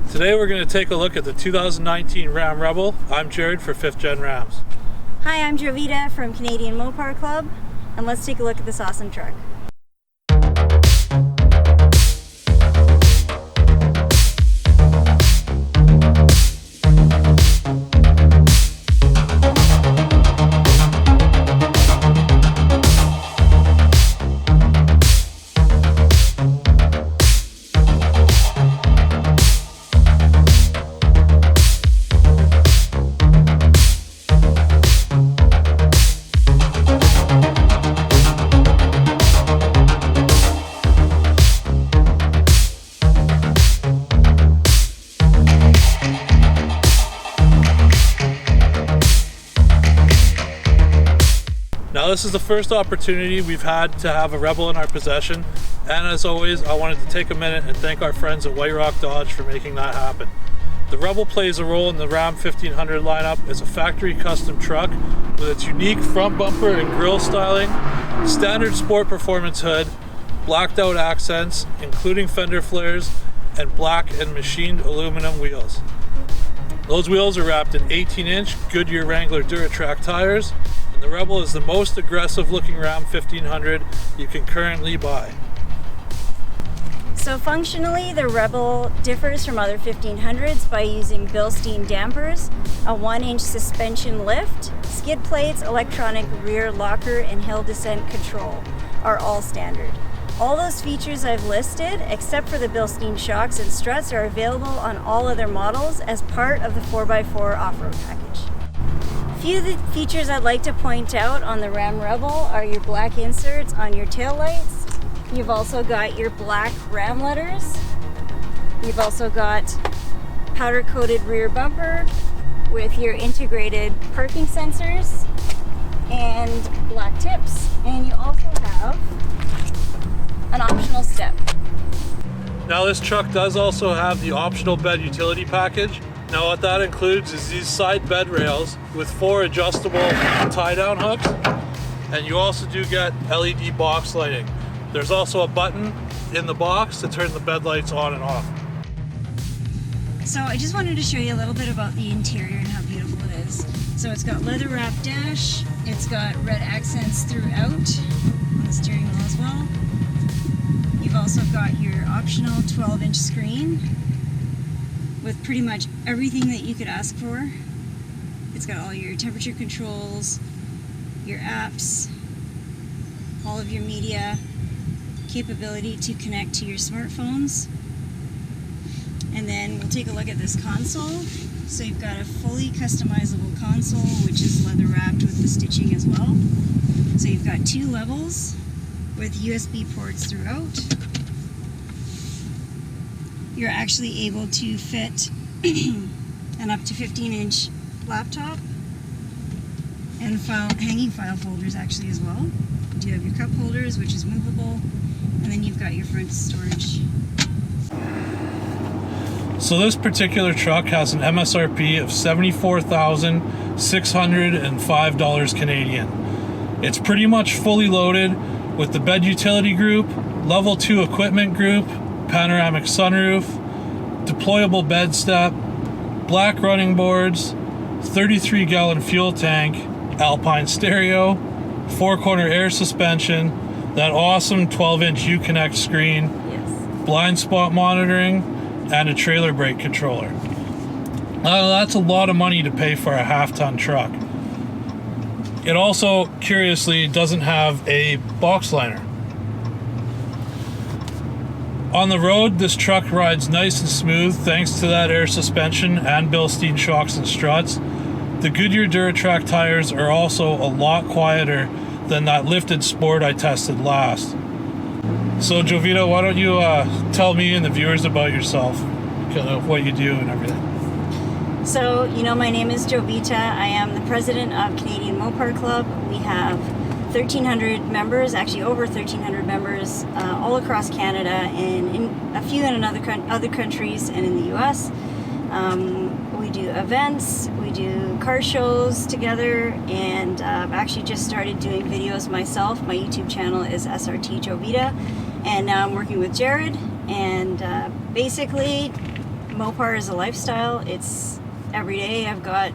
Today we're going to take a look at the 2019 Ram Rebel. I'm Jared for 5th Gen Rams. Hi, I'm Jovita from Canadian Mopar Club, and let's take a look at this awesome truck. Now this is the first opportunity we've had to have a Rebel in our possession, and as always I wanted to take a minute and thank our friends at White Rock Dodge for making that happen. The Rebel plays a role in the Ram 1500 lineup as a factory custom truck with its unique front bumper and grille styling, standard sport performance hood, blacked out accents including fender flares, and black and machined aluminum wheels. Those wheels are wrapped in 18-inch Goodyear Wrangler Duratrac tires. The Rebel is the most aggressive looking Ram 1500 you can currently buy. So functionally, the Rebel differs from other 1500s by using Bilstein dampers, a 1-inch suspension lift, skid plates, electronic rear locker, and hill descent control are all standard. All those features I've listed, except for the Bilstein shocks and struts, are available on all other models as part of the 4x4 off-road package. A few of the features I'd like to point out on the Ram Rebel are your black inserts on your taillights. You've also got your black Ram letters. You've also got powder-coated rear bumper with your integrated parking sensors and black tips. And you also have an optional step. Now this truck does also have the optional bed utility package. Now what that includes is these side bed rails with 4 adjustable tie-down hooks, and you also do get LED box lighting. There's also a button in the box to turn the bed lights on and off. So I just wanted to show you a little bit about the interior and how beautiful it is. So it's got leather wrapped dash, it's got red accents throughout on the steering wheel as well. You've also got your optional 12-inch screen with pretty much everything that you could ask for. It's got all your temperature controls, your apps, all of your media, capability to connect to your smartphones. And then we'll take a look at this console. So you've got a fully customizable console, which is leather wrapped with the stitching as well. So you've got 2 levels with USB ports throughout. You're actually able to fit an up to 15-inch laptop and hanging file folders actually as well. You do have your cup holders, which is movable, and then you've got your front storage. So this particular truck has an MSRP of $74,605 Canadian. It's pretty much fully loaded with the bed utility group, level 2 equipment group, panoramic sunroof, deployable bed step, black running boards, 33-gallon fuel tank, Alpine Stereo, 4-corner air suspension, that awesome 12-inch UConnect screen, Yes. blind spot monitoring, and a trailer brake controller. That's a lot of money to pay for a half-ton truck. It also, curiously, doesn't have a box liner. On the road, this truck rides nice and smooth thanks to that air suspension and Bilstein shocks and struts. The Goodyear Duratrac tires are also a lot quieter than that lifted Sport I tested last. So Jovita, why don't you tell me and the viewers about yourself, what you do and everything. So, my name is Jovita. I am the president of Canadian Mopar Club. We have 1,300 members, actually over 1,300 members all across Canada and in a few in other countries and in the US. We do events, we do car shows together, and I've actually just started doing videos myself. My YouTube channel is SRT Jovita, and now I'm working with Jared, and basically Mopar is a lifestyle. It's every day. I've got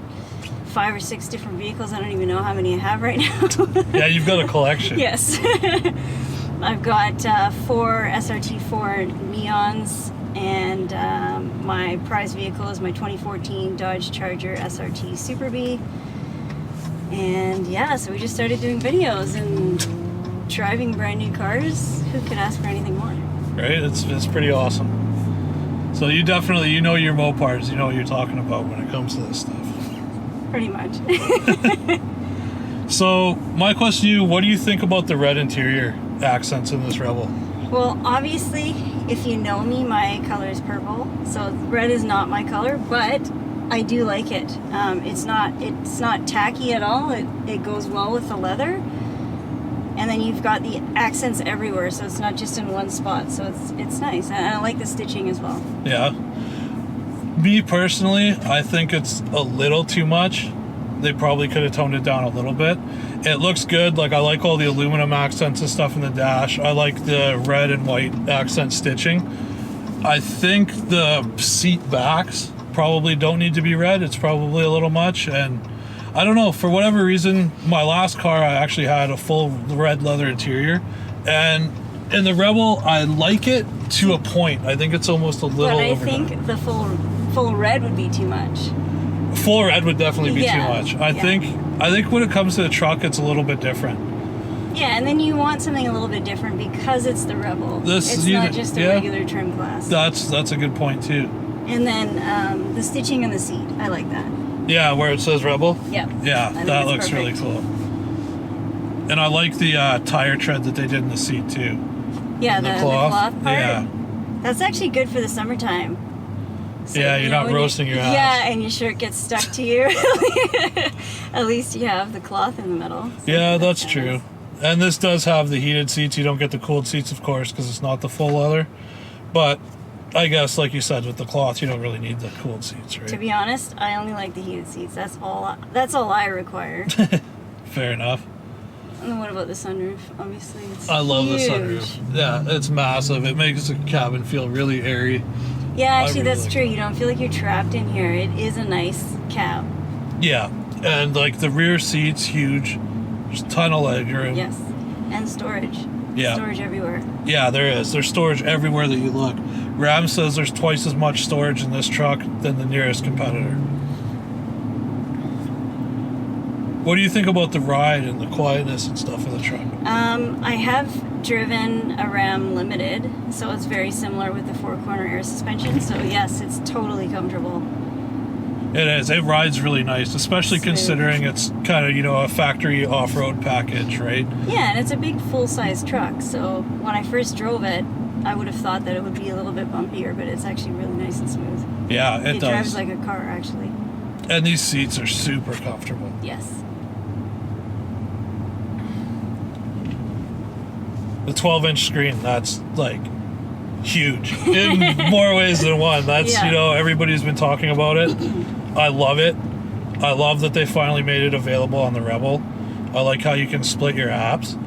5 or 6 different vehicles. I don't even know how many I have right now. Yeah, you've got a collection. Yes. I've got 4 SRT4 Neons, and my prize vehicle is my 2014 Dodge Charger SRT Super B. And yeah, so we just started doing videos and driving brand new cars. Who could ask for anything more? Right? It's pretty awesome. So you definitely, you know your Mopars, you know what you're talking about when it comes to this stuff. Pretty much. So my question to you, what do you think about the red interior accents in this Rebel? Well, obviously, if you know me, my color is purple, so red is not my color, but I do like it. It's not tacky at all. It goes well with the leather. And then you've got the accents everywhere, so it's not just in one spot. So it's nice. And I like the stitching as well. Yeah. Me personally, I think it's a little too much. They probably could have toned it down a little bit. It looks good. Like, I like all the aluminum accents and stuff in the dash. I like the red and white accent stitching. I think the seat backs probably don't need to be red. It's probably a little much. And I don't know, for whatever reason, my last car, I actually had a full red leather interior. And in the Rebel, I like it to a point. I think it's almost a little But I overdone. think the full red would be too much. Full red would definitely be too much. I yeah. think when it comes to the truck, it's a little bit different. Yeah, and then you want something a little bit different because it's the Rebel. It's not just a regular trim class. That's a good point too. And then the stitching on the seat, I like that. Yeah, where it says Rebel. Yep. Yeah, I think that it's looks really perfect. cool. And I like the tire tread that they did in the seat too. Yeah, the cloth part. Yeah. That's actually good for the summertime. So, Yeah, you're not when roasting your ass. Yeah, and your shirt gets stuck to you. At least you have the cloth in the middle. So Yeah, that's nice. true. And this does have the heated seats. You don't get the cooled seats, of course, because it's not the full leather. But I guess, like you said, with the cloth, you don't really need the cooled seats, right? To be honest, I only like the heated seats. That's all I require. Fair enough. And then what about the sunroof? Obviously, it's I love the huge. sunroof. Yeah, it's massive. It makes the cabin feel really airy. Yeah, actually, really that's like true. that. You don't feel like you're trapped in here. It is a nice cab. Yeah, and like the rear seat's huge. There's a ton of legroom. Yes, and storage. Yeah. Storage everywhere. Yeah, there is. There's storage everywhere that you look. Ram says there's twice as much storage in this truck than the nearest competitor. What do you think about the ride and the quietness and stuff of the truck? I have driven a Ram Limited, so it's very similar with the 4-corner air suspension. So yes, it's totally comfortable. It is. It rides really nice, especially Smooth. considering it's kind of, a factory off-road package, right? Yeah, and it's a big full-size truck. So when I first drove it, I would have thought that it would be a little bit bumpier, but it's actually really nice and smooth. Yeah, it does. Drives like a car, actually. And these seats are super comfortable. Yes. The 12-inch screen, that's like huge in more ways than one. That's, Yeah. everybody's been talking about it. I love it. I love that they finally made it available on the Rebel. I like how you can split your apps.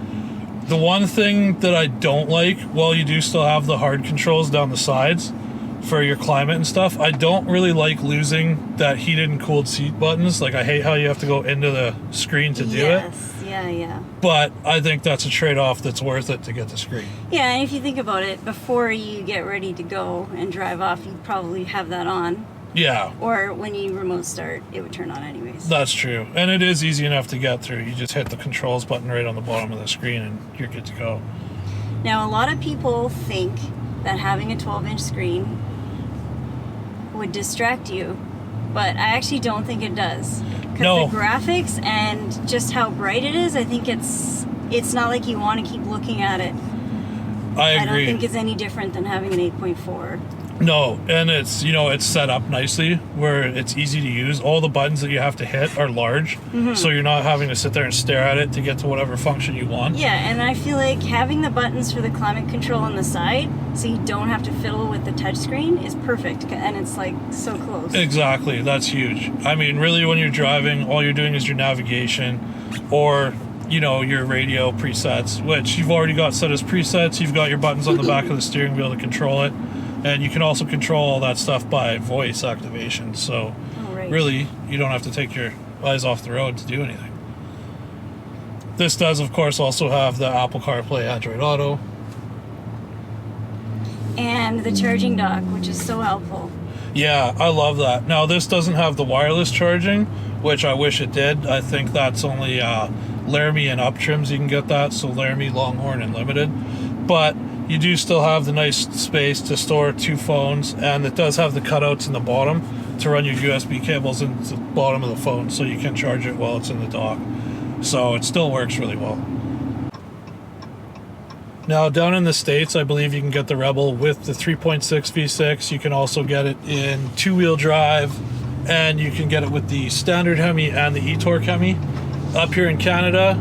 The one thing that I don't like, while you do still have the hard controls down the sides for your climate and stuff, I don't really like losing that heated and cooled seat buttons. Like, I hate how you have to go into the screen to do it. Yes. Yeah. But I think that's a trade-off that's worth it to get the screen. Yeah, and if you think about it, before you get ready to go and drive off, you'd probably have that on. Yeah, Or when you remote start, it would turn on anyways. that's true. And it is easy enough to get through. You just hit the controls button right on the bottom of the screen and you're good to go. Now, a lot of people think that having a 12-inch screen would distract you, but I actually don't think it does. Because No. the graphics and just how bright it is, I think it's not like you want to keep looking at it. I I don't agree. think it's any different than having an 8.4. No, and it's, it's set up nicely where it's easy to use. All the buttons that you have to hit are large, so you're not having to sit there and stare at it to get to whatever function you want. Yeah, and I feel like having the buttons for the climate control on the side, so you don't have to fiddle with the touchscreen, is perfect, and it's like so close. Exactly, that's huge. I mean, really, when you're driving, all you're doing is your navigation or, your radio presets, which you've already got set as presets. You've got your buttons on the back of the steering wheel to control it. And you can also control all that stuff by voice activation. So really, you don't have to take your eyes off the road to do anything. This does, of course, also have the Apple CarPlay, Android Auto. And the charging dock, which is so helpful. Yeah, I love that. Now, this doesn't have the wireless charging, which I wish it did. I think that's only Laramie and up trims you can get that, so Laramie, Longhorn, and Limited. But you do still have the nice space to store 2 phones, and it does have the cutouts in the bottom to run your USB cables into the bottom of the phone, so you can charge it while it's in the dock. So it still works really well. Now, down in the States, I believe you can get the Rebel with the 3.6 V6. You can also get it in 2-wheel drive, and you can get it with the standard Hemi and the e-torque Hemi. Up here in Canada,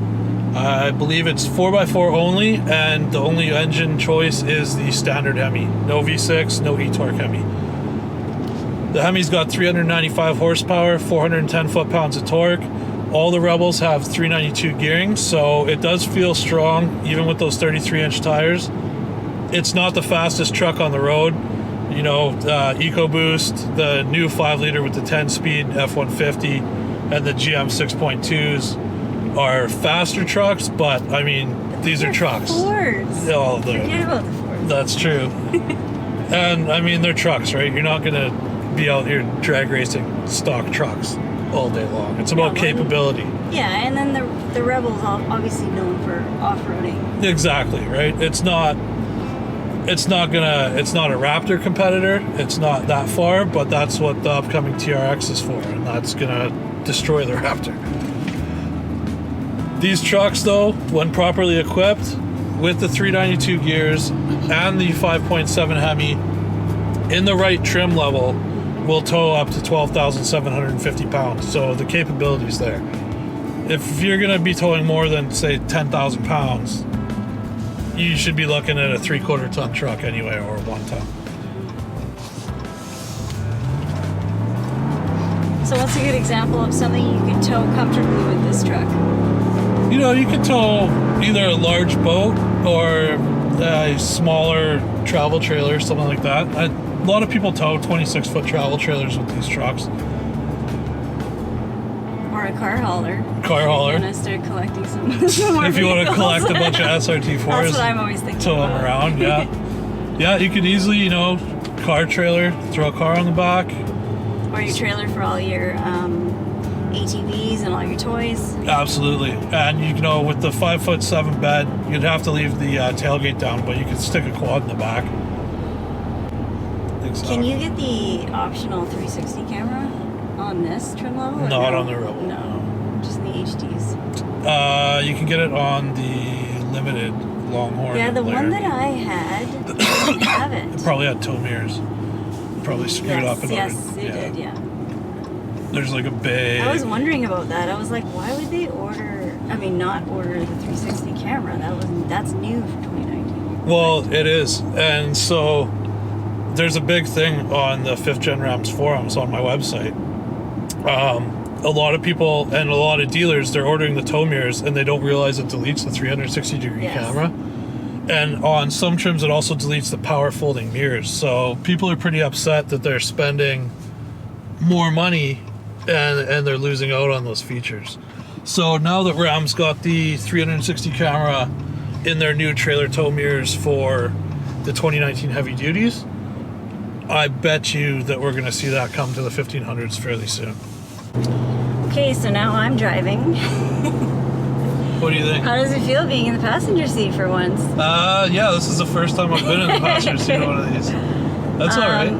I believe it's 4x4 only, and the only engine choice is the standard Hemi. No V6, no e-torque Hemi. The Hemi's got 395 horsepower, 410 foot-pounds of torque. All the Rebels have 392 gearing, so it does feel strong, even with those 33-inch tires. It's not the fastest truck on the road. You know, EcoBoost, the new 5-liter with the 10-speed F-150, and the GM 6.2s are faster trucks, but, I mean, these are trucks. Fords. Oh, Forget about the Fords. That's true. And, I mean, they're trucks, right? You're not going to be out here drag racing stock trucks all day long. It's about capability. Yeah, and then the Rebel's obviously known for off-roading. Exactly, right? It's not a Raptor competitor. It's not that far, but that's what the upcoming TRX is for, and that's gonna destroy the Raptor. These trucks, though, when properly equipped with the 392 gears and the 5.7 Hemi in the right trim level, will tow up to 12,750 pounds. So the capability's there. If you're going to be towing more than, say, 10,000 pounds, you should be looking at a 3/4 ton truck anyway, or a 1 ton. So what's a good example of something you could tow comfortably with this truck? You know, you could tow either a large boat or a smaller travel trailer, something like that. A lot of people tow 26-foot travel trailers with these trucks. Or a car hauler. Car hauler. If you want to start collecting some more If you want to collect a bunch of SRT4s. That's what I'm always thinking tow them around, yeah. Yeah, you could easily, you know, car trailer, throw a car on the back. Or your trailer for all your ATVs and all your toys. Absolutely. And, you know, with the 5'7" bed, you'd have to leave the tailgate down, but you could stick a quad in the back. Can you get the optional 360 camera on this trim level? Not on the Rebel. No, just the HDs. You can get it on the Limited Longhorn. Yeah, the one that I had didn't have it. It probably had tow mirrors. Probably screwed up in Yes, it did, yeah. There's like a big... I was wondering about that. I was like, why would they not order the 360 camera? That's new for 2019. Well, it is. And so there's a big thing on the 5th Gen Rams forums on my website. A lot of people and a lot of dealers, they're ordering the tow mirrors and they don't realize it deletes the 360-degree camera. And on some trims, it also deletes the power folding mirrors. So people are pretty upset that they're spending more money and they're losing out on those features. So now that Ram's got the 360 camera in their new trailer tow mirrors for the 2019 heavy duties, I bet you that we're going to see that come to the 1500s fairly soon. Okay, so now I'm driving. What do you think? How does it feel being in the passenger seat for once? Yeah, this is the first time I've been in the passenger seat of one of these. That's all right.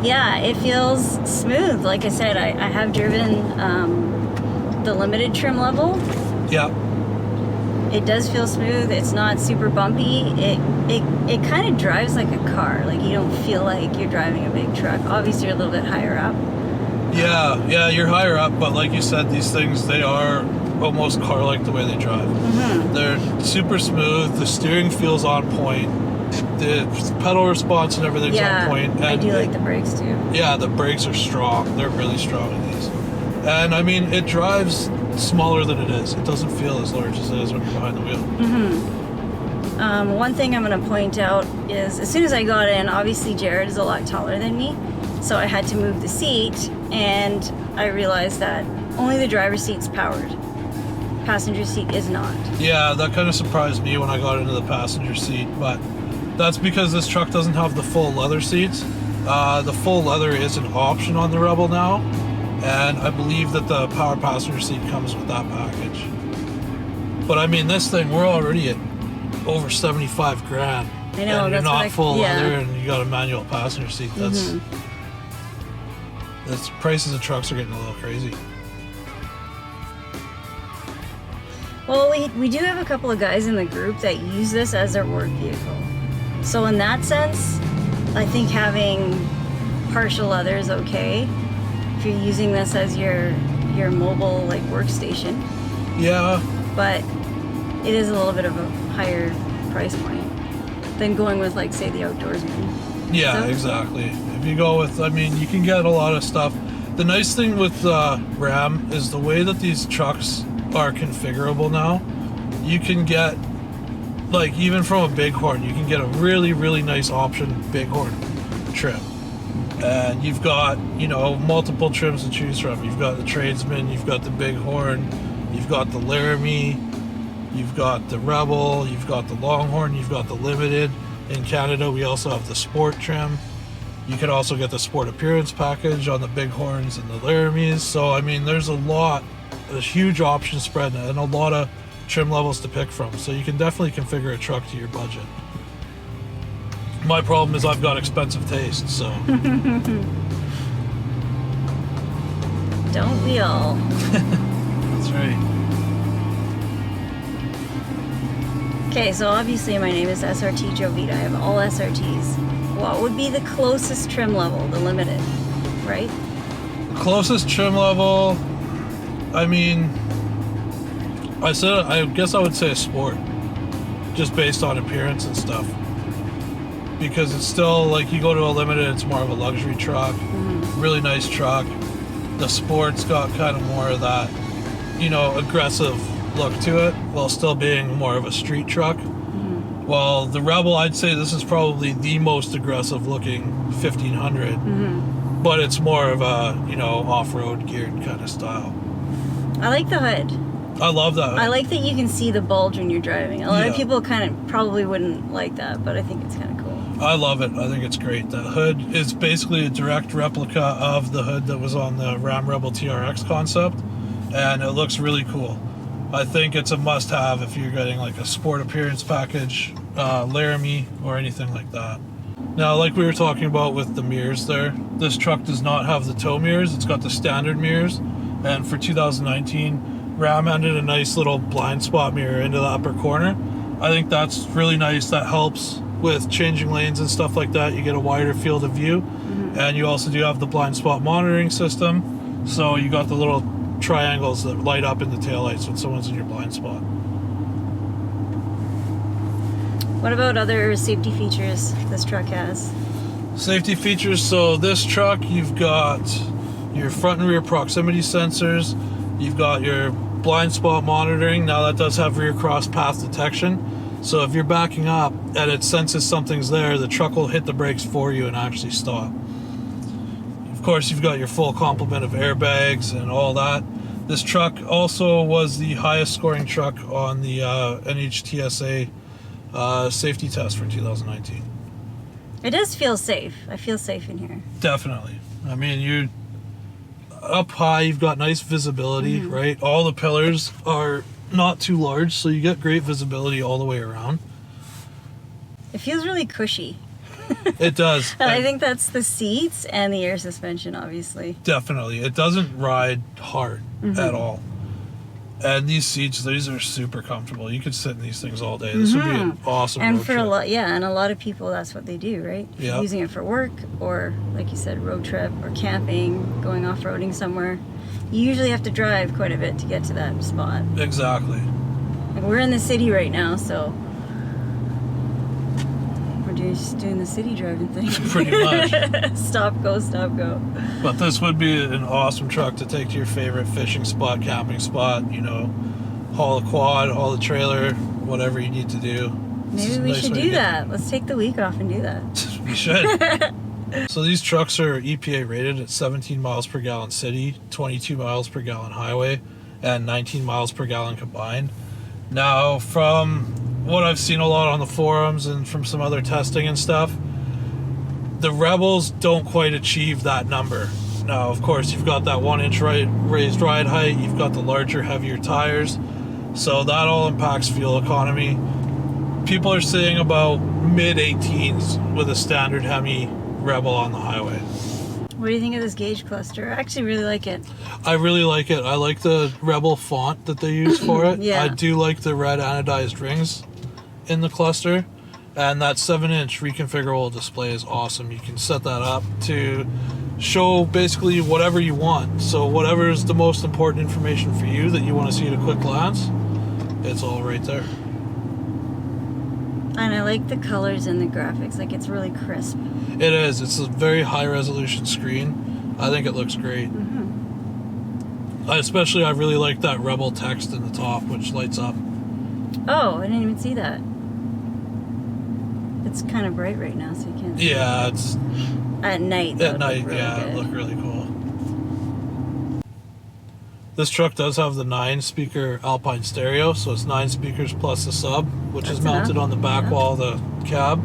Yeah, it feels smooth. Like I said, I have driven the Limited trim level. Yeah. It does feel smooth. It's not super bumpy. It kind of drives like a car. Like you don't feel like you're driving a big truck. Obviously, you're a little bit higher up. Yeah, you're higher up, but like you said, these things, they are almost car-like the way they drive. Mm-hmm. They're super smooth. The steering feels on point. The pedal response and everything's on point. And I do like the brakes too. Yeah, the brakes are strong. They're really strong in these. And I mean, it drives smaller than it is. It doesn't feel as large as it is when you're behind the wheel. Mm-hmm. One thing I'm going to point out is as soon as I got in, obviously Jared is a lot taller than me, so I had to move the seat, and I realized that only the driver's seat's powered. Passenger seat is not. Yeah, that kind of surprised me when I got into the passenger seat, but that's because this truck doesn't have the full leather seats. The full leather is an option on the Rebel now, and I believe that the power passenger seat comes with that package. But I mean, this thing, we're already at over 75 grand. I know, and you're that's not full yeah. leather, and you got a manual passenger seat. That's prices of trucks are getting a little crazy. Well, we do have a couple of guys in the group that use this as their work vehicle. So in that sense, I think having partial leather is okay if you're using this as your mobile like workstation. Yeah. But it is a little bit of a higher price point than going with, like, say, the Outdoorsman. Yeah, So- exactly. If you go with, I mean, you can get a lot of stuff. The nice thing with Ram is the way that these trucks are configurable now. You can get, like, even from a Bighorn, you can get a really, really nice option Bighorn trim. And you've got, you know, multiple trims to choose from. You've got the Tradesman, you've got the Bighorn, you've got the Laramie, you've got the Rebel, you've got the Longhorn, you've got the Limited. In Canada, we also have the Sport trim. You can also get the Sport Appearance package on the Bighorns and the Laramies. So, I mean, there's a huge option spread and a lot of trim levels to pick from. So you can definitely configure a truck to your budget. My problem is I've got expensive taste, so. Don't we all? That's right. Okay, so obviously my name is SRT Jovita. I have all SRTs. What would be the closest trim level? The Limited, right? Closest trim level, I mean, I guess I would say a Sport, just based on appearance and stuff. Because it's still, like, you go to a Limited, it's more of a luxury truck, really nice truck. The Sport's got kind of more of that, you know, aggressive look to it, while still being more of a street truck. While the Rebel, I'd say this is probably the most aggressive looking 1500, but it's more of a, you know, off-road geared kind of style. I like the hood. I love that. I like that you can see the bulge when you're driving. A lot of people kind of probably wouldn't like that, but I think it's kind of cool. I love it. I think it's great. The hood is basically a direct replica of the hood that was on the Ram Rebel TRX concept, and it looks really cool. I think it's a must-have if you're getting like a Sport Appearance package, Laramie, or anything like that. Now, like we were talking about with the mirrors there, this truck does not have the tow mirrors. It's got the standard mirrors, and for 2019, Ram added a nice little blind spot mirror into the upper corner. I think that's really nice. That helps with changing lanes and stuff like that. You get a wider field of view, and you also do have the blind spot monitoring system. So you got the little triangles that light up in the taillights when someone's in your blind spot. What about other safety features this truck has? Safety features, so this truck, you've got your front and rear proximity sensors, you've got your blind spot monitoring. Now that does have rear cross path detection, so if you're backing up and it senses something's there, the truck will hit the brakes for you and actually stop. Of course, you've got your full complement of airbags and all that. This truck also was the highest scoring truck on the NHTSA safety test for 2019. It does feel safe. I feel safe in here. Definitely. I mean, you up high, you've got nice visibility, right? All the pillars are not too large, so you get great visibility all the way around. It feels really cushy. It does. And I think that's the seats and the air suspension, obviously. Definitely. It doesn't ride hard at all. And these seats, these are super comfortable. You could sit in these things all day. This would be an awesome And road for trip. and a lot of people, that's what they do, right? Yeah. Using it for work, or like you said, road trip, or camping, going off-roading somewhere. You usually have to drive quite a bit to get to that spot. Exactly. Like, we're in the city right now, so we're just doing the city driving thing. Pretty much. Stop, go, stop, go. But this would be an awesome truck to take to your favorite fishing spot, camping spot, you know, haul a quad, haul a trailer, whatever you need to do. Maybe we should do that. Let's take the week off and do that. We should. So these trucks are EPA rated at 17 miles per gallon city, 22 miles per gallon highway, and 19 miles per gallon combined. Now, from what I've seen a lot on the forums and from some other testing and stuff, the Rebels don't quite achieve that number. Now, of course, you've got that 1-inch raised ride height, you've got the larger, heavier tires, so that all impacts fuel economy. People are saying about mid-18s with a standard Hemi Rebel on the highway. What do you think of this gauge cluster? I actually really like it. I really like it. I like the Rebel font that they use for it. Yeah. I do like the red anodized rings in the cluster. And that 7-inch reconfigurable display is awesome. You can set that up to show basically whatever you want. So whatever is the most important information for you that you want to see at a quick glance, it's all right there. And I like the colors and the graphics. Like, it's really crisp. It is. It's a very high resolution screen. I think it looks great. Especially, I really like that Rebel text in the top, which lights up. Oh, I didn't even see that. It's kind of bright right now, so you can't see Yeah, it's... At night, At night, yeah, it looked really cool. This truck does have the 9-speaker Alpine Stereo, so it's 9 speakers plus a sub, which is mounted on the back wall of the cab.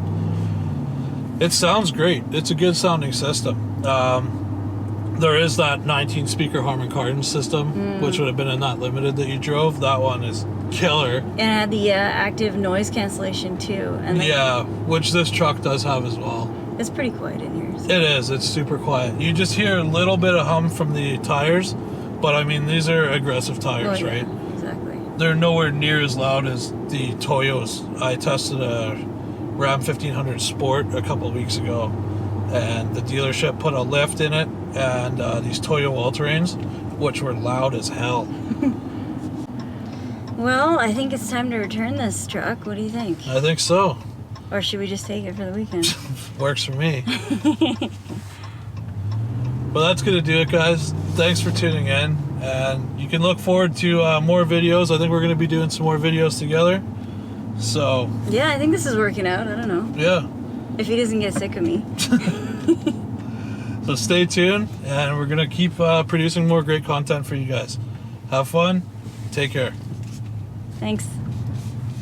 It sounds great. It's a good sounding system. There is that 19-speaker Harman Kardon system, which would have been in that Limited that you drove. That one is killer. And it had the active noise cancellation too. And Yeah, which this truck does have as well. It's pretty quiet in here. So. It is. It's super quiet. You just hear a little bit of hum from the tires, but I mean, these are aggressive tires, right? Exactly. They're nowhere near as loud as the Toyos. I tested a Ram 1500 Sport a couple of weeks ago, and the dealership put a lift in it and these Toyo All-Terrains, which were loud as hell. Well, I think it's time to return this truck. What do you think? I think so. Or should we just take it for the weekend? Works for me. Well, that's going to do it, guys. Thanks for tuning in. And you can look forward to more videos. I think we're going to be doing some more videos together. So... Yeah, I think this is working out. I don't know. Yeah. If he doesn't get sick of me. So stay tuned, and we're going to keep producing more great content for you guys. Have fun. Take care. Thanks.